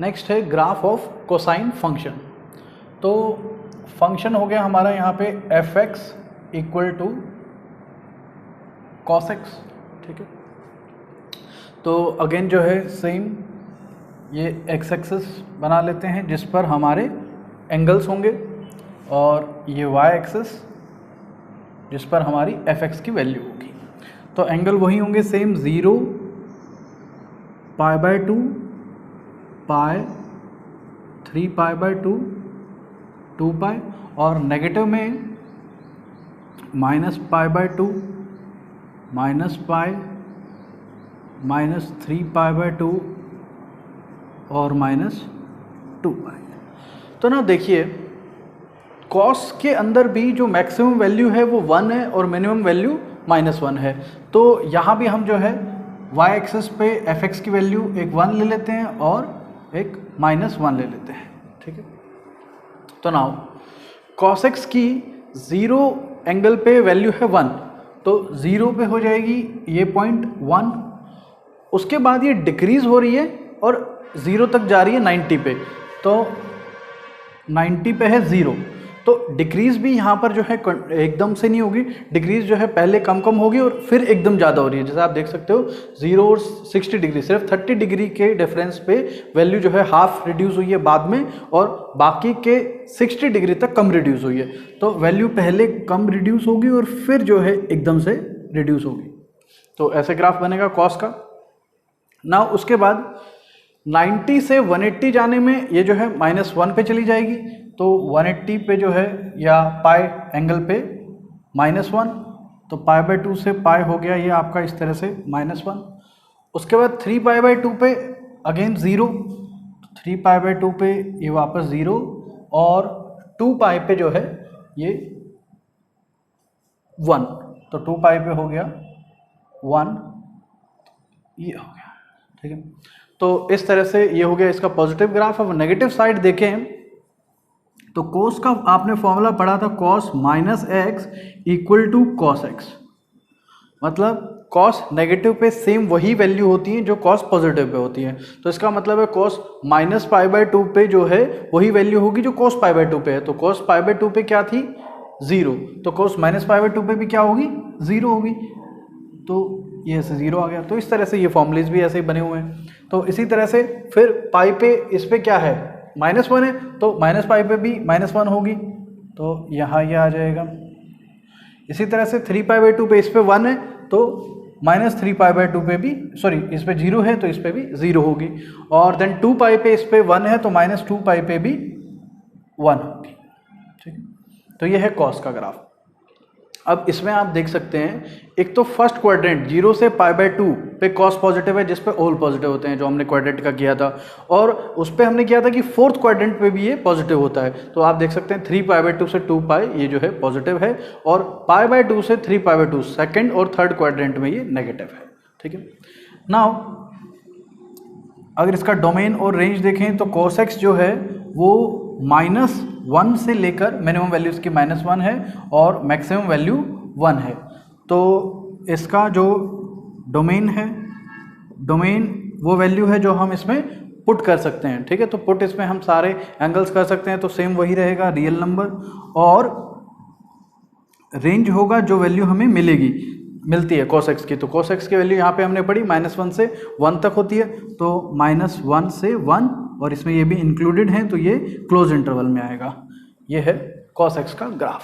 Next है graph of cosine function. तो function हो गया हमारा यहाँ पे F X equal to cos X, ठीक है। तो अगेन जो है सेम ये एक्स एक्सिस बना लेते हैं जिस पर हमारे एंगल्स होंगे, और ये वाई एक्सिस जिस पर हमारी एफ एक्स की वैल्यू होगी। तो एंगल वही होंगे सेम 0, π/2, पाई, 3π/2, 2π, और नेगेटिव में -π/2, -π, -3π/2 और -2π। तो ना देखिए कॉस के अंदर भी जो मैक्सिमम वैल्यू है वो 1 है और मिनिमम वैल्यू -1 है। तो यहाँ भी हम जो है वाई एक्सिस पे एफ एक्स की वैल्यू एक 1 ले लेते हैं और एक -1 ले लेते हैं, ठीक है। तो नाउ कॉस एक्स की 0 एंगल पे वैल्यू है 1, तो 0 पे हो जाएगी ये पॉइंट 1। उसके बाद ये डिक्रीज हो रही है और 0 तक जा रही है 90 पे, तो 90 पे है 0। तो डिक्रीज भी यहाँ पर जो है एकदम से नहीं होगी, डिक्रीज जो है पहले कम होगी और फिर एकदम ज़्यादा हो रही है। जैसे आप देख सकते हो 0 और 60 डिग्री, सिर्फ 30 डिग्री के डिफरेंस पे वैल्यू जो है हाफ रिड्यूस हुई है बाद में, और बाकी के 60 डिग्री तक कम रिड्यूस हुई है। तो वैल्यू पहले कम रिड्यूस होगी और फिर जो है एकदम से रिड्यूस होगी। तो ऐसे ग्राफ बनेगा कॉस का। ना उसके बाद 90 से 180 जाने में ये जो है -1 पे चली जाएगी, तो 180 पे जो है या पाई एंगल पे -1, तो π/2 से पाई हो गया ये आपका इस तरह से -1। उसके बाद 3π/2 पे अगेन 0, 3π/2 पे ये वापस 0, और 2π पे जो है ये 1, तो 2π पे हो गया 1, ये हो गया, ठीक है। तो इस तरह से ये हो गया इसका पॉजिटिव ग्राफ। अब नेगेटिव साइड देखें तो कोस का आपने फॉर्मूला पढ़ा था, cos -x equal to cos x। मतलब cos नेगेटिव पे सेम वही वैल्यू होती है जो cos पॉजिटिव पे होती है। तो इसका मतलब है cos -π/2 पे जो है वही वैल्यू होगी जो cos π/2 पे है। तो cos π/2 पे क्या थी 0, तो cos -π/2 पे भी क्या होगी 0 होगी। तो ये ऐसे 0 आ गया। तो इस तरह से ये फॉर्मूलेज भी ऐसे ही बने हुए हैं। तो इसी तरह से फिर पाई पे इस पे क्या है -1 है, तो -π पे भी -1 होगी, तो यहाँ ये आ जाएगा। इसी तरह से 3π/2 पे इस पे 1 है, तो -3π/2 पे भी इस पे 0 है तो इस पे भी 0 होगी। और देन 2π पे इस पे 1 है तो -2π पे भी 1 होगी, ठीक है। तो ये है कॉस का ग्राफ। अब इसमें आप देख सकते हैं एक तो फर्स्ट क्वाड्रेंट 0 से π/2 पे कॉस पॉजिटिव है जिस पे ऑल पॉजिटिव होते हैं, जो हमने क्वाड्रेंट का किया था, और उस पे हमने किया था कि फोर्थ क्वाड्रेंट पे भी ये पॉजिटिव होता है। तो आप देख सकते हैं 3π/2 से 2π ये जो है पॉजिटिव है, और π/2 से 3π/2 सेकेंड और थर्ड क्वाड्रेंट में ये नेगेटिव है, ठीक है। नाउ अगर इसका डोमेन और रेंज देखें तो cos x जो है वो -1 से लेकर मिनिमम वैल्यू इसकी -1 है और मैक्सिमम वैल्यू 1 है। तो इसका जो डोमेन है, डोमेन वो वैल्यू है जो हम इसमें पुट कर सकते हैं, ठीक है। तो पुट इसमें हम सारे एंगल्स कर सकते हैं, तो सेम वही रहेगा रियल नंबर, और रेंज होगा जो वैल्यू हमें मिलती है cos x की। तो cos x की वैल्यू यहाँ पे हमने पढ़ी -1 से 1 तक होती है, तो -1 से 1, और इसमें ये भी इंक्लूडेड है, तो ये क्लोज इंटरवल में आएगा। ये है cos x का ग्राफ।